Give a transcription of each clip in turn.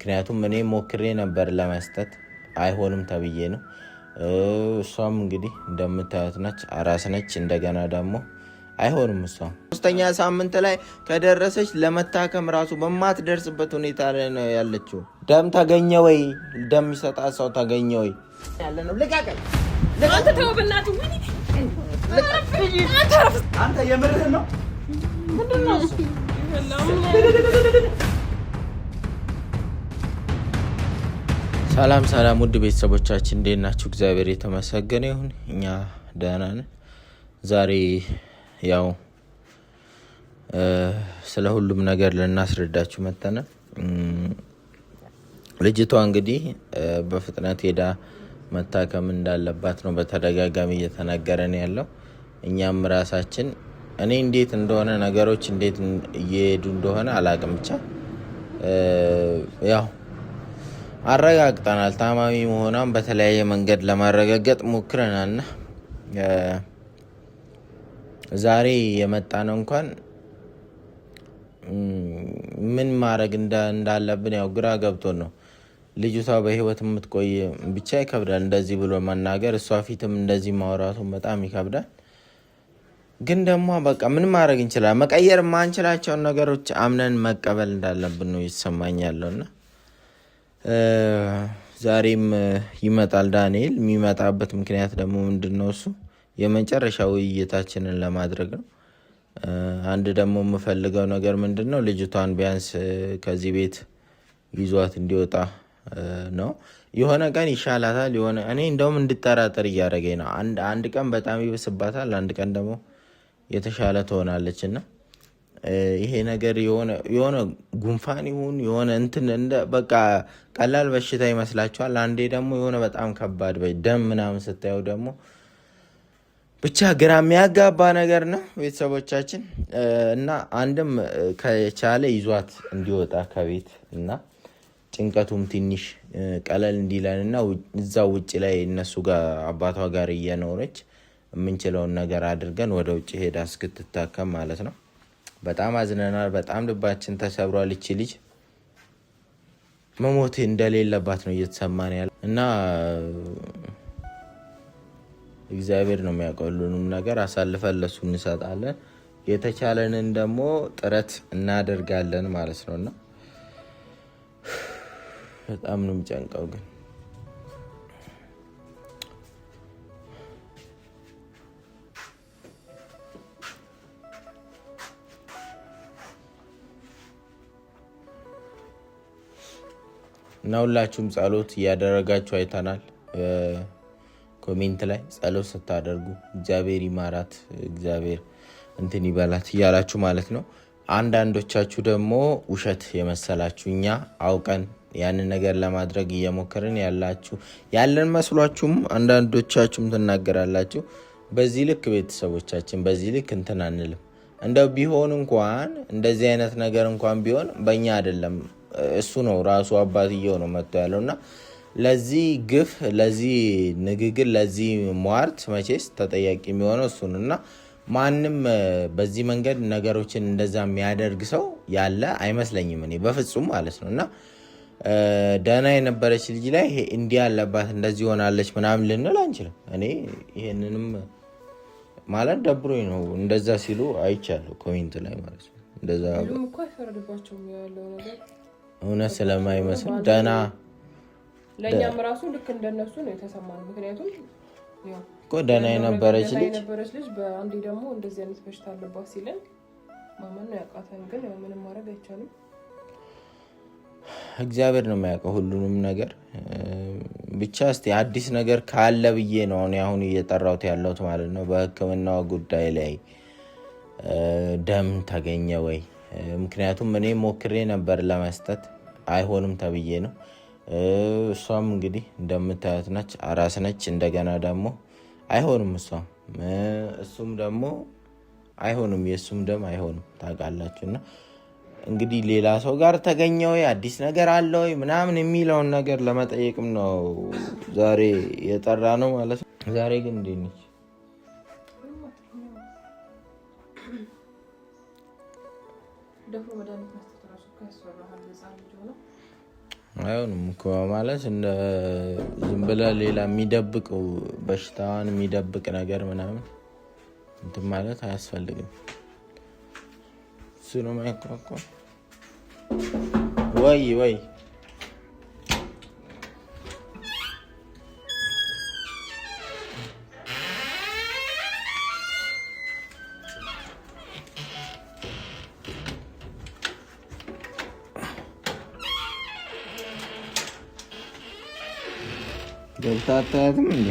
ምክንያቱም እኔ ሞክሬ ነበር ለመስጠት አይሆንም ተብዬ ነው። እሷም እንግዲህ እንደምታዩት ነች፣ አራስ ነች። እንደገና ደግሞ አይሆንም። እሷም 3ኛ ሳምንት ላይ ከደረሰች ለመታከም ራሱ በማትደርስበት ሁኔታ ላይ ነው ያለችው። ደም ተገኘ ወይ? ደም ይሰጣት ሰው ተገኘ ወይ? ያለ ነው። ልቀቀኝ! አንተ ተው በእናትህ። አንተ የምርህን ነው? ምንድን ነው? ሰላም ሰላም፣ ውድ ቤተሰቦቻችን እንዴት ናችሁ? እግዚአብሔር የተመሰገነ ይሁን፣ እኛ ደህና ነን። ዛሬ ያው ስለ ሁሉም ነገር ልናስረዳችሁ መተናል። ልጅቷ እንግዲህ በፍጥነት ሄዳ መታከም እንዳለባት ነው በተደጋጋሚ እየተነገረን ያለው። እኛም ራሳችን እኔ እንዴት እንደሆነ ነገሮች እንዴት እየሄዱ እንደሆነ አላቅም፣ ብቻ ያው አረጋግጠናል። ታማሚ መሆኗን በተለያየ መንገድ ለማረጋገጥ ሞክረናልና ዛሬ የመጣ ነው እንኳን ምን ማድረግ እንዳለብን ያው ግራ ገብቶን ነው። ልጅቷ በህይወት የምትቆይ ብቻ ይከብዳል እንደዚህ ብሎ መናገር፣ እሷ ፊትም እንደዚህ ማውራቱን በጣም ይከብዳል። ግን ደግሞ በቃ ምን ማድረግ እንችላለን? መቀየር ማንችላቸውን ነገሮች አምነን መቀበል እንዳለብን ነው ይሰማኛለውና ዛሬም ይመጣል ዳንኤል። የሚመጣበት ምክንያት ደግሞ ምንድነው? እሱ የመጨረሻ ውይይታችንን ለማድረግ ነው። አንድ ደግሞ የምፈልገው ነገር ምንድነው? ልጅቷን ቢያንስ ከዚህ ቤት ይዟት እንዲወጣ ነው። የሆነ ቀን ይሻላታል፣ የሆነ እኔ እንደውም እንድጠራጠር እያደረገኝ ነው። አንድ ቀን በጣም ይብስባታል፣ አንድ ቀን ደግሞ የተሻለ ትሆናለች። እና ይሄ ነገር የሆነ ጉንፋን ይሁን የሆነ እንትን እንደ በቃ ቀላል በሽታ ይመስላችኋል። አንዴ ደግሞ የሆነ በጣም ከባድ ደም ምናምን ስታየው ደግሞ ብቻ ግራ የሚያጋባ ነገር ነው ቤተሰቦቻችን። እና አንድም ከቻለ ይዟት እንዲወጣ ከቤት እና ጭንቀቱም ትንሽ ቀለል እንዲለን እና እዛው ውጭ ላይ እነሱ ጋር አባቷ ጋር እየኖረች የምንችለውን ነገር አድርገን ወደ ውጭ ሄዳ እስክትታከም ማለት ነው። በጣም አዝነናል። በጣም ልባችን ተሰብሯል። እቺ ልጅ መሞት እንደሌለባት ነው እየተሰማን ያለ እና እግዚአብሔር ነው የሚያውቀው ሁሉንም ነገር። አሳልፈን ለሱ እንሰጣለን፣ የተቻለንን ደግሞ ጥረት እናደርጋለን ማለት ነውና በጣም ነው የሚጨንቀው ግን እና ሁላችሁም ጸሎት እያደረጋችሁ አይተናል። ኮሜንት ላይ ጸሎት ስታደርጉ እግዚአብሔር ይማራት፣ እግዚአብሔር እንትን ይበላት እያላችሁ ማለት ነው። አንዳንዶቻችሁ ደግሞ ውሸት የመሰላችሁ እኛ አውቀን ያንን ነገር ለማድረግ እየሞከርን ያለን መስሏችሁም አንዳንዶቻችሁም ትናገራላችሁ። በዚህ ልክ ቤተሰቦቻችን በዚህ ልክ እንትን አንልም። እንደው ቢሆን እንኳን እንደዚህ አይነት ነገር እንኳን ቢሆን በእኛ አይደለም፣ እሱ ነው ራሱ አባትየው ነው መጥቶ ያለውና ለዚህ ግፍ፣ ለዚህ ንግግር፣ ለዚህ ሟርት መቼስ ተጠያቂ የሚሆነው እሱ ነው። እና ማንም በዚህ መንገድ ነገሮችን እንደዛ የሚያደርግ ሰው ያለ አይመስለኝም እኔ በፍጹም ማለት ነው። እና ደህና የነበረች ልጅ ላይ እንዲህ ያለባት እንደዚህ ሆናለች ምናምን ልንል አንችልም። እኔ ይሄንንም ማለት ደብሮኝ ነው እንደዛ ሲሉ አይቻለሁ ኮሜንት ላይ ማለት ነው። እንደዛ እኮ አይፈረድባቸውም ያለው ነገር እውነት ስለማይመስል ደህና ለኛም ራሱ ልክ እንደነሱ ነው የተሰማን። ምክንያቱም ያው እኮ ደህና የነበረች ልጅ በአንዴ ደግሞ እንደዚህ አይነት በሽታ አለባት ሲለን ማመን ነው ያቃተን። ግን ያው ምንም ማድረግ አይቻልም። እግዚአብሔር ነው የሚያውቀው ሁሉንም ነገር። ብቻ እስቲ አዲስ ነገር ካለ ብዬ ነው አሁን እየጠራሁት ያለሁት ማለት ነው። በሕክምናው ጉዳይ ላይ ደም ተገኘ ወይ? ምክንያቱም እኔ ሞክሬ ነበር ለመስጠት አይሆንም ተብዬ ነው። እሷም እንግዲህ እንደምታዩት ነች፣ አራስ ነች። እንደገና ደግሞ አይሆንም፣ እሱም ደግሞ አይሆንም፣ የሱም ደም አይሆንም ታውቃላችሁና እንግዲህ ሌላ ሰው ጋር ተገኘ ወይ አዲስ ነገር አለ ወይ ምናምን የሚለውን ነገር ለመጠየቅም ነው ዛሬ የጠራ ነው ማለት ነው። ዛሬ ግን እንዴት ነች? አይሆንም እኮ ማለት እንደ ዝም ብለህ ሌላ የሚደብቅ በሽታዋን የሚደብቅ ነገር ምናምን እንትን ማለት አያስፈልግም። እሱ ነው ማይቆቆ ወይ ገብታታትም እንዴ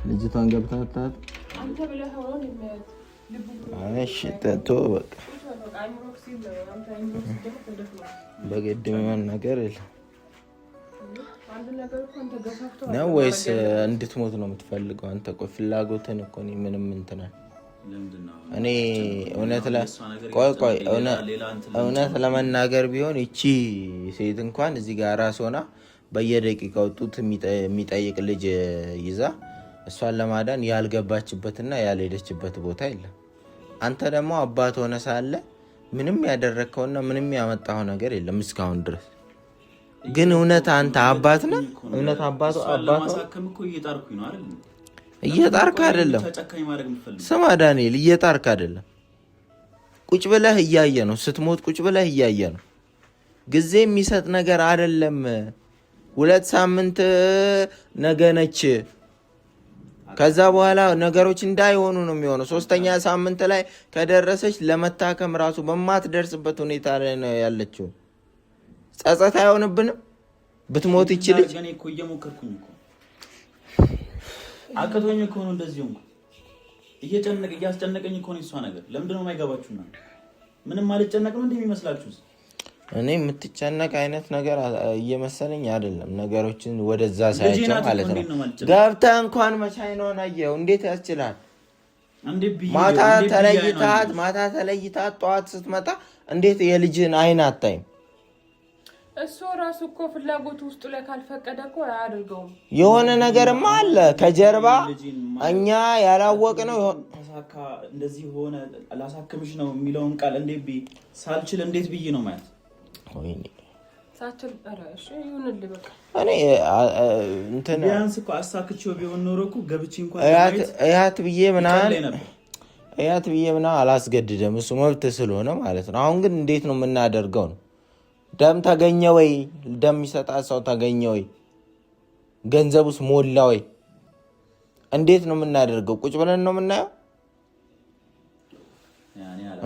ልጅቷን ገብታታት አንተ ብለህ ሆኖ የሚያዩት እሺ ተቶ በቃ በግድ ምን ነገር የለም ነው ወይስ እንድትሞት ነው የምትፈልገው አንተ? ቆይ ፍላጎትን እኮ እኔ ምንም እንትና እኔ እውነት ለመናገር ቢሆን እቺ ሴት እንኳን እዚህ ጋር ራስ ሆና በየደቂቃው ጡት የሚጠይቅ ልጅ ይዛ እሷን ለማዳን ያልገባችበትና ያልሄደችበት ቦታ የለም። አንተ ደግሞ አባት ሆነ ሳለ ምንም ያደረከውና ምንም ያመጣው ነገር የለም እስካሁን ድረስ። ግን እውነት አንተ አባት ነህ? እውነት አባት ለማሳከም እኮ እየጣርኩኝ ነው አይደል? እየጣርክ አይደለም። ስማ ዳንኤል፣ እየጣርክ አይደለም። ቁጭ ብለህ እያየ ነው። ስትሞት ቁጭ ብለህ እያየ ነው። ጊዜ የሚሰጥ ነገር አይደለም። 2 ሳምንት ነገ ነች። ከዛ በኋላ ነገሮች እንዳይሆኑ ነው የሚሆነው። 3ኛ ሳምንት ላይ ከደረሰች ለመታከም ራሱ በማትደርስበት ሁኔታ ላይ ነው ያለችው። ጸጸት አይሆንብንም ብትሞት ይችልች? እኔ እኮ እየሞከርኩኝ እኮ አቅቶኝ እኮ ነው እንደዚህ ሆንኩ። እያስጨነቀኝ እኮ ነው እሷ ነገር። ለምንድን ነው የማይገባችሁና? ምንም አልጨነቅ ነው እንደሚመስላችሁ? እኔ የምትጨነቅ አይነት ነገር እየመሰለኝ አይደለም። ነገሮችን ወደዛ ሳያቸው ማለት ነው። ገብተህ እንኳን መቻይ ነው አየኸው። እንዴት ያስችላል? ማታ ተለይታት ጠዋት ስትመጣ እንዴት የልጅህን አይን አታይም? እሱ ራሱ እኮ ፍላጎቱ ውስጡ ላይ ካልፈቀደ እኮ አያደርገውም። የሆነ ነገርማ አለ ከጀርባ እኛ ያላወቅነው። ተሳካ እንደዚህ ሆነ ላሳክምሽ ነው የሚለውን ቃል ሳልችል እንዴት ብዬ ነው ማለት ሳትል እሺ ይሁንልህ በቃ። እኔ እንትን ቢያንስ እኮ አሳክቼው ቢሆን ኖሮ እኮ ገብቼ እንኳን እያት ብዬ ምናምን አላስገድደም። እሱ መብት ስለሆነ ማለት ነው። አሁን ግን እንዴት ነው የምናደርገው ነው? ደም ተገኘ ወይ? ደም የሚሰጣት ሰው ተገኘ ወይ? ገንዘቡስ ሞላ ወይ? እንዴት ነው የምናደርገው? ቁጭ ብለን ነው የምናየው?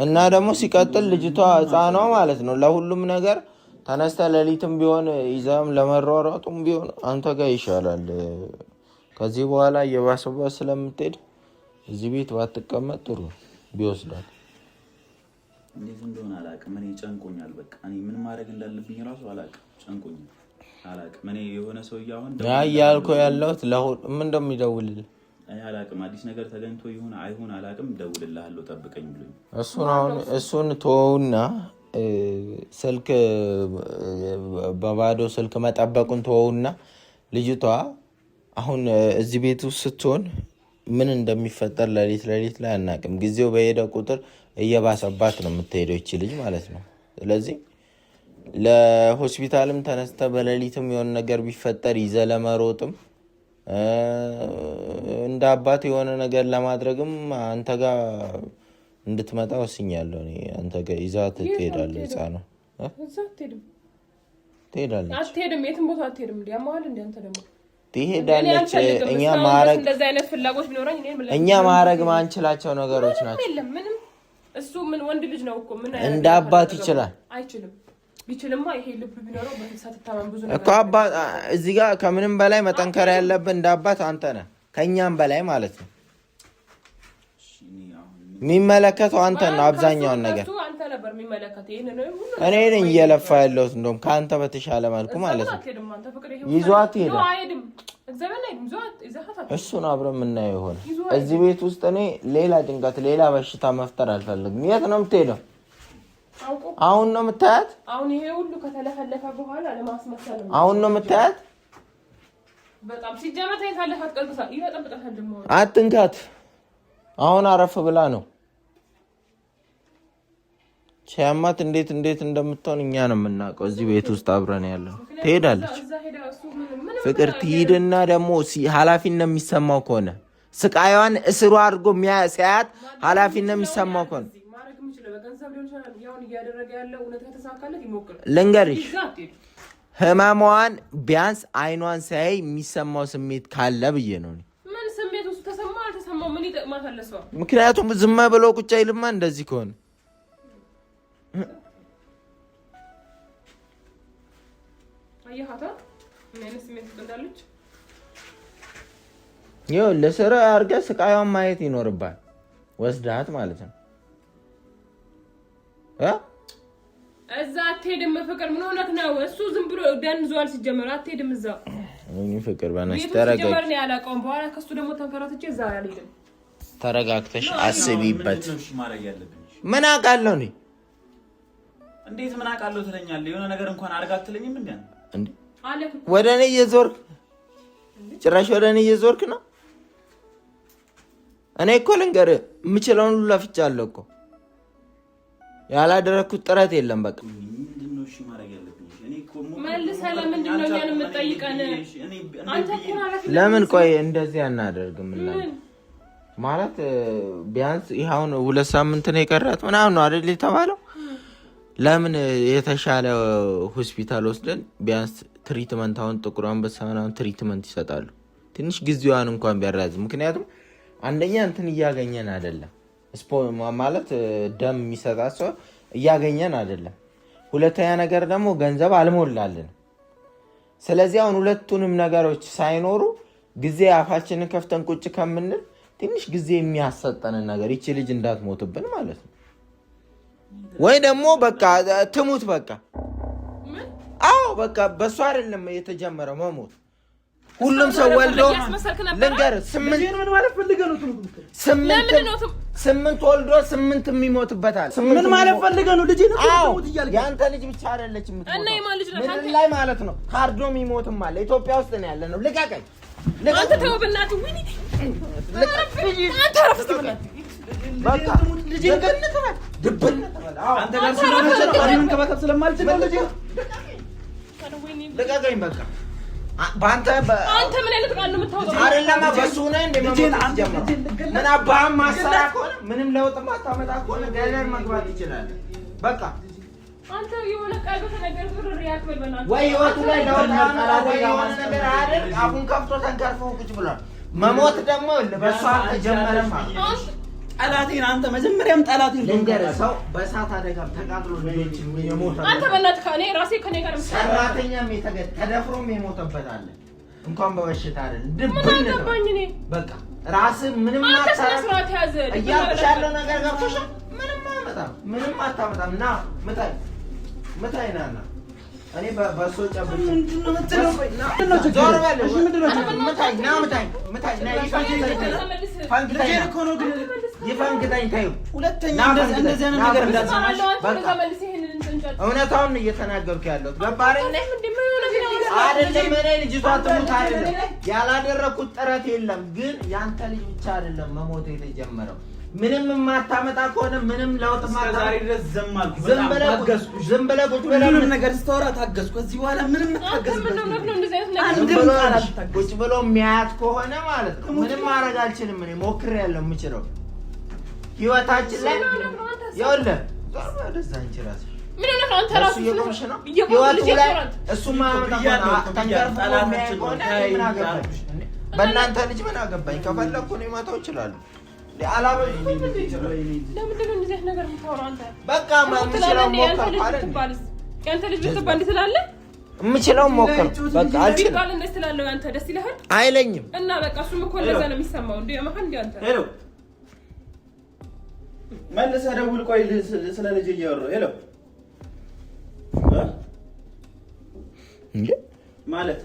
እና ደግሞ ሲቀጥል ልጅቷ ሕፃኗ ማለት ነው ለሁሉም ነገር ተነስተ ሌሊትም ቢሆን ይዛም ለመሯሯጡም ቢሆን አንተ ጋር ይሻላል። ከዚህ በኋላ እየባሰባት ስለምትሄድ እዚህ ቤት ባትቀመጥ ጥሩ ቢወስዳት። እንዴት እንደሆነ አላውቅም። እኔ ጨንቆኛል። በቃ እኔ ምን ማድረግ እንዳለብኝ ራሱ አላውቅም። ጨንቆኛል። አላውቅም። እኔ የሆነ ሰው ያሁን ያልኩ ያለሁት ምን እንደሚደውልልህ አላውቅም። አዲስ ነገር ተገኝቶ ይሁን አይሁን አላውቅም። ደውልልሃለሁ ጠብቀኝ ብሎኝ እሱን ተወውና ስልክ በባዶ ስልክ መጠበቁን ተወውና ልጅቷ አሁን እዚህ ቤት ውስጥ ስትሆን ምን እንደሚፈጠር ሌሊት ላይ አናውቅም። ጊዜው በሄደ ቁጥር እየባሰባት ነው የምትሄደው ይቺ ልጅ ማለት ነው። ስለዚህ ለሆስፒታልም ተነስተ በሌሊትም የሆነ ነገር ቢፈጠር ይዘህ ለመሮጥም እንደ አባት የሆነ ነገር ለማድረግም አንተ ጋር እንድትመጣ ወስኛለሁ። እኔ አንተ ጋር ይዛት ትሄዳለህ። ሕፃኗ ትሄዳለች። አትሄድም፣ የትም ቦታ አትሄድም። ያማል እንደ አንተ ደግሞ ትሄዳለች። እኛ ማድረግ ማንችላቸው ነገሮች ናቸው። እሱ ምን ወንድ ልጅ ነው እኮ ምን እንደ አባት ይችላል? አይችልም። ቢችልማ ይሄ ልብ ቢኖረው በፍሳት ተታመን ብዙ ነገር እኮ አባት እዚህ ጋር ከምንም በላይ መጠንከር ያለብን እንደ አባት አንተ ነህ፣ ከኛም በላይ ማለት ነው። የሚመለከተው አንተ ነው አብዛኛውን ነገር። እኔ ነኝ እየለፋ ያለሁት እንደውም ከአንተ በተሻለ መልኩ ማለት ነው። ይዟት ይሄዳል። እሱን አብረን የምናየው የሆነ እዚህ ቤት ውስጥ እኔ ሌላ ጭንቀት ሌላ በሽታ መፍጠር አልፈልግም። የት ነው የምትሄደው? አሁን ነው የምታያት? አሁን ይሄ ሁሉ ከተለፈለፈ በኋላ ለማስመሰል ነው። አሁን ነው የምታያት? በጣም ሲጀመር ታይታለፋት ቀልብሳ ይወጣበታል ደሞ። አትንካት። አሁን አረፍ ብላ ነው ሲያማት እንዴት እንደምትሆን እኛ ነው የምናውቀው። እዚህ ቤት ውስጥ አብረን ያለው ትሄዳለች። ፍቅር ትሂድና ደግሞ ኃላፊነት የሚሰማው ከሆነ ስቃይዋን እስሩ አድርጎ ሲያያት ኃላፊነት የሚሰማው ከሆነ ልንገርሽ፣ ህመሟን ቢያንስ አይኗን ሲያይ የሚሰማው ስሜት ካለ ብዬ ነው። ምክንያቱም ዝም ብሎ ቁጭ አይልማ እንደዚህ ከሆነ ይኸው ለስራ አድርገህ ስቃዩን ማየት ይኖርባል። ወስዳት ማለት ነው። እዛ አትሄድም። ፍቅር ምን ሆነህ ነው? እሱ ዝም ብሎ ደንዟል። ሲጀመር አትሄድም እዛ። ፍቅር በእናትሽ ተረጋጊ። በኋላ ከሱ ደግሞ ተንከራትቼ እዛ አልሄድም። ተረጋግተሽ አስቢበት። ምን አውቃለሁ እኔ እንዴት ምን አውቃለሁ ትለኛለህ? የሆነ ነገር እንኳን አድርጋ አትለኝም እንዴ? ወደ እኔ እየዞርክ ጭራሽ ወደ እኔ እየዞርክ ነው። እኔ እኮ ልንገርህ የምችለውን ሁሉ ለፍቻለሁ እኮ ያላደረኩት ጥረት የለም። በቃ ምንድነው እሺ ማድረግ ያለብኝ? እኔ እኮ መልሰህ ለምንድን ነው እኛን የምትጠይቀን? አንተ እኮ ለምን ቆይ እንደዚህ አናደርግም? ማለት ቢያንስ ይኸውን 2 ሳምንት ነው የቀራት ምናምን ነው አይደል የተባለው? ለምን የተሻለ ሆስፒታል ወስደን ቢያንስ ትሪትመንት፣ አሁን ጥቁር አንበሳ ምናምን ትሪትመንት ይሰጣሉ። ትንሽ ጊዜዋን እንኳን ቢያራዝም። ምክንያቱም አንደኛ እንትን እያገኘን አይደለም፣ ማለት ደም የሚሰጣት ሰው እያገኘን አይደለም። ሁለተኛ ነገር ደግሞ ገንዘብ አልሞላልን። ስለዚህ አሁን ሁለቱንም ነገሮች ሳይኖሩ ጊዜ አፋችንን ከፍተን ቁጭ ከምንል ትንሽ ጊዜ የሚያሰጠንን ነገር ይቺ ልጅ እንዳትሞትብን ማለት ነው። ወይ ደግሞ በቃ ትሙት በቃ። አዎ በቃ በሷ አይደለም የተጀመረው መሞት። ሁሉም ሰው ወልዶ ልንገርህ 8 ወልዶ 8 የሚሞትበታል። ምን ማለት ፈልገህ ነው? ልጅ ነው ያንተ ልጅ ብቻ አይደለች የምትሞተው ላይ ማለት ነው። ካርዶ የሚሞትም አለ። ኢትዮጵያ ውስጥ ነው ያለ ነው። ልቀቀኝ አንተ ተው በእናትህ። ወይኔ አንተ ረፍት ብለህ በቃ ልጅ ድብን አንተ ጋር ስለማልችል ልቀቀኝ በቃ። አንተ ምን አይነት ቃል ነው የምታወጣው? አይደለም በሱ ነው እንደማመጣ ምን አባህም ማሰራ ከሆነ ምንም ለውጥ ማታመጣ ከሆነ ገደል መግባት ይችላል። በቃ አንተ የሆነ ቃል በተነገር ብር ሪያክ በልበና ወይ ህይወቱ ላይ ለውጥ ወይ የሆነ ነገር አይደል? አሁን ከፍቶ ተንከርፎ ቁጭ ብሏል። መሞት ደግሞ በሷ ተጀመረ ማለት ነው። ጠላቴን አንተ መጀመሪያም ጠላቴን ልንገርህ፣ ሰው በእሳት አደጋ ተቃጥሎ ልጆች የሞተ አንተ በእናትህ ከኔ ራሴ ከኔ ጋር ሰራተኛም ተደፍሮም የሞተበት አለ። እንኳን በበሽታ አይደል ድብን ነው በቃ። ራስህ ምንም አታሰራት ያዘ እያልኩሽ ያለው ነገር ገብቶሻል? ምንም አታመጣም። ና ምታይ ና እኔ በሶ ጨብጭ ምንድነው የምትለው? ዞር በል እሺ። ምንድነው ምታይ ና ፋንክታይ እኮ ነው ግን የፋንክታይ ታዩ። ሁለተኛ እንደዚህ አይነት ነገር እንዳትሰማሽ በቃ። እውነታውን እየተናገርኩ ያለው ገባህ አይደለም? እኔ ልጅቷ ትሙት አይደለም ያላደረኩት ጥረት የለም። ግን ያንተ ልጅ ብቻ አይደለም መሞት የተጀመረው። ምንም የማታመጣ ከሆነ ምንም ለውጥ ማታመጣ ዛሬ ድረስ ዝም ብለህ ቁጭ ብለህ ምንም ነገር ስታወራ ታገዝኩ። ከዚህ በኋላ ምንም ቁጭ ብሎ የሚያያት ከሆነ ማለት ነው ምንም ማድረግ አልችልም። እኔ ሞክሬያለሁ የምችለው ህይወታችን ላይ ይኸውልህ ዞር በል ወደዛ አንቺ እራስሽ ምን ነው አንተ ራስህ እየቆምሽ ነው ህይወቱ ላይ እሱ ማመጣ ተንገርፎ የሚያይ ከሆነ ምን አገባኝ? በእናንተ ልጅ ምን አገባኝ? ከፈለኩ እኔ መተው እችላለሁ። የምችለው ሞክር በቃ አይለኝም እና በቃ እሱም እኮ እንደዛ ነው የሚሰማው። እንዴ ማን እንዴ አንተ ሄሎ መልሰህ ደውል። ቆይ ስለ ልጅ እያወራሁ ሄሎ እንዴ ማለት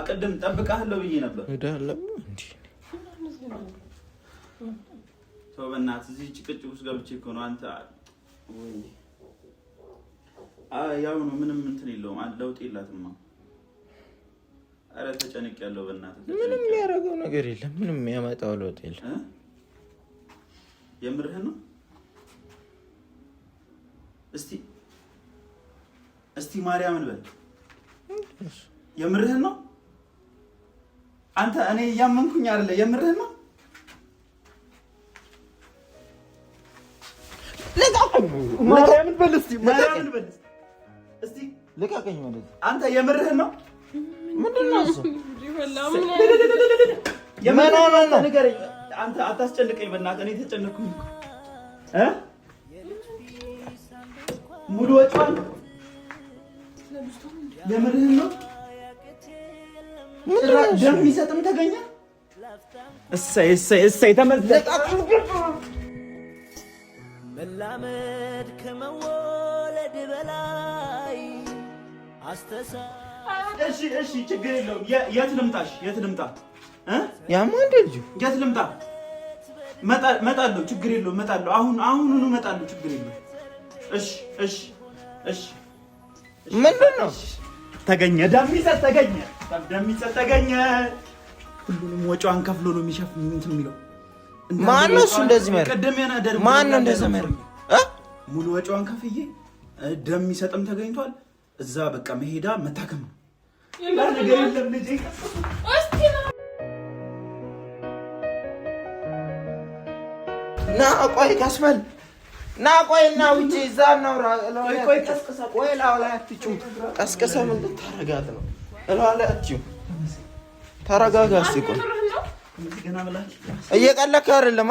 ቅድም ጠብቃለሁ ብዬ ነበር። ሰው በእናትህ እዚህ ጭቅጭቅ ውስጥ ገብቼ እኮ ነው አንተ ወይ ያው ነው ምንም እንትን የለውም ለውጥ የላትማ። ኧረ ተጨንቄያለሁ በእናትህ። ምንም የሚያደርገው ነገር የለም። ምንም የሚያመጣው ለውጥ የለም። የምርህን ነው? እስቲ ማርያምን በል። የምርህን ነው አንተ? እኔ እያመንኩኝ አይደለ? የምርህን ነው? ማርያምን በል እስቲ ልቀቀኝ ማለት አንተ የምርህን ነው? ምንድን ነው እሱ? የምርህን ነው? ንገረኝ አንተ። አታስጨንቀኝ በእናትህ። እኔ ተጨነቅኩኝ እ ሙሉ ወጪዋን የምርህን ነው? ደም የሚሰጥም ተገኘ? እሰይ ተመለስ። መላመድ ከመወለድ በላይ እሺ ችግር የለውም። የት ልምጣ? ያማ እንደ ልጁ የት ልምጣ? እመጣለሁ። ችግር የለውም። እመጣለሁ። አሁኑኑ እመጣለሁ። ችግር የለውም። እሺ ምንድን ነው? ተገኘ። ደም የሚሰጥ ተገኘ። ሁሉንም ወጪዋን ከፍሎ ነው የሚለው። ማነው እሱ እንደዚህ ማለት? ማነው እንደዚህ ማለት? ሙሉ ወጪዋን ከፍዬ ደም የሚሰጥም ተገኝቷል። እዛ በቃ መሄዳ መታከም ነው። ነገር የለም ልጄ። ና ቆይ ካስመል ና ቆይ እና ውጪ እዛ ነው ቆይ ቀስቀሳ ቆይ ላይ አትጩ ቀስቀሳ ምን ልታረጋት ነው? ላይ አትጩ ተረጋጋ። እስኪ ቆይ እየቀለድክ አይደለም?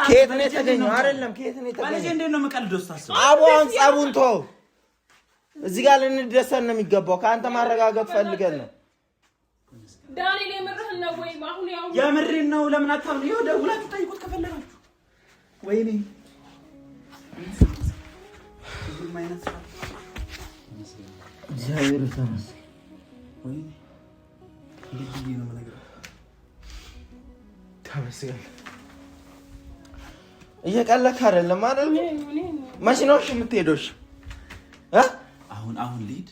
ከየት ነው የተገኘው? አይደለም ከየት ነው የተገኘው? እንዴት ነው የምቀልደው? ስታስብ አቧን ጸቡን ተው። እዚህ ጋር ልንደሰን ነው የሚገባው። ከአንተ ማረጋገጥ ፈልገን ነው። ዳንኤል የምርህን ነው ወይ? አሁን ያው የምሬን ነው። ለምን አታምኑ? ይኸው ደውላችሁ ጠይቁት ከፈለጋችሁ። ወይኔ እግዚአብሔር ይመስገን። ተመስገን። እየቀለድክ አይደለም አይደል? መቼ ነው የምትሄደው? አሁን ልሂድ።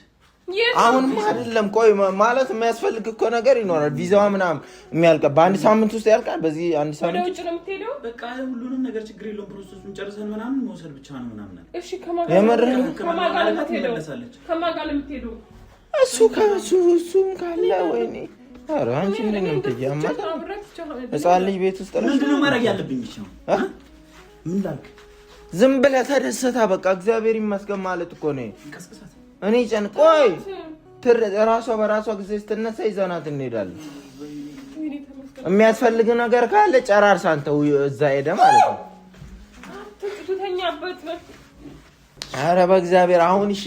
አሁንም አይደለም። ቆይ ማለት የሚያስፈልግ እኮ ነገር ይኖራል። ቪዛዋ ምናምን የሚያልቀ በአንድ ሳምንት ውስጥ ያልቃል። በዚህ አንድ ሳምንት ውጭ ነው የምትሄደው? በቃ ሁሉንም ነገር ችግር የለውም። ፕሮሰሱን ጨርሰን ምናምን መውሰድ ብቻ ነው ምናምን። እሺ ከማን ጋር የምትሄደው? እሱም ካለ ወይኔ ኧረ አንቺ ምንድን ነው የምትጀምሪው? ህፃን ልጅ ቤት ውስጥ ምንድን ነው ማድረግ ያለብኝ? ምን ላድርግ? ዝም ብለህ ተደሰታ። በቃ እግዚአብሔር ይመስገን ማለት እኮ ነው። እኔ ቆይ ራሷ በራሷ ጊዜ ስትነሳ ይዘናት እንሄዳለን። የሚያስፈልግ ነገር ካለ ጨራርሳ አንተ እዛ ሄደ ማለት ነው። ኧረ በእግዚአብሔር አሁን እሺ፣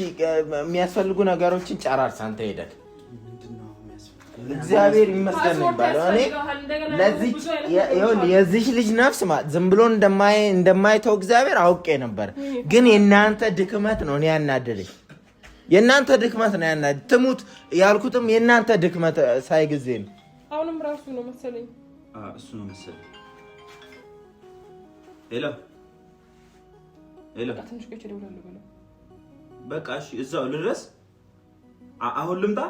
የሚያስፈልጉ ነገሮችን ጨራርሳ አንተ ሄደ። እግዚአብሔር ይመስገን ነው የሚባለው። እኔ የዚህ ልጅ ነፍስ ዝም ብሎ እንደማይተው እግዚአብሔር አውቄ ነበር። ግን የእናንተ ድክመት ነው እኔ ያናደደኝ። የእናንተ ድክመት ነው ያናደደኝ። ትሙት ያልኩትም የእናንተ ድክመት ሳይጊዜ ነው። አሁንም ራሱ ነው መሰለኝ። እሱ ነው መሰለኝ። ሄሎ በቃ እሺ፣ እዛው ልድረስ። አሁን ልምጣ?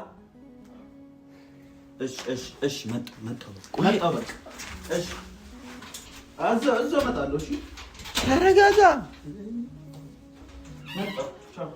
እሺ መጣሁ በቃ እሺ፣ እዛው እመጣለሁ። እሺ ተረጋጋ። መጣሁ። ቻው